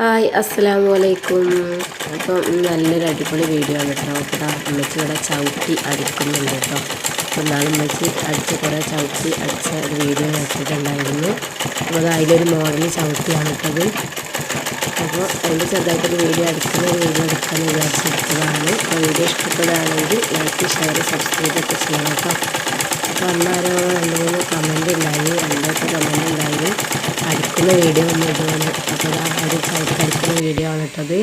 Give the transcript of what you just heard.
Hi അസ്സലാമലൈക്കും. അപ്പോൾ നല്ലൊരു അടിപൊളി വീഡിയോ ആണ് കേട്ടോ. അപ്പോൾ ഉമ്മച്ചി ഇവിടെ ചവിട്ടി അടിക്കുന്നുണ്ട് കേട്ടോ. അപ്പോൾ നാളെ ഉമ്മച്ചി അടിച്ച കുറേ ചവിട്ടി അടിച്ച ഒരു വീഡിയോ എടുത്തിട്ടുണ്ടായിരുന്നു. അപ്പോൾ അതിലൊരു മോഡൽ ചവിട്ടിയാണ് കേട്ടത്. അപ്പോൾ അതിൻ്റെ ചെറുതായിട്ടൊരു വീഡിയോ എടുക്കാമെന്ന് വിചാരിച്ചെടുത്തതാണ്. അപ്പോൾ വീഡിയോ ഇഷ്ടപ്പെടുകയാണെങ്കിൽ ലൈക്ക്, ഷെയർ, സബ്സ്ക്രൈബ് ഒക്കെ ചെയ്യണം കേട്ടോ. അപ്പോൾ അന്നാരോ 2-3 കമൻറ്റ് ഉണ്ടായി, 2 കമൻറ്റ് ഉണ്ടായി അടിക്കുന്ന വീഡിയോ ഒന്നും ഇടുവാണ്. അപ്പോൾ ഒരു ചവിട്ടി അടിക്കുന്ന വീഡിയോ ആണ് കേട്ടത്.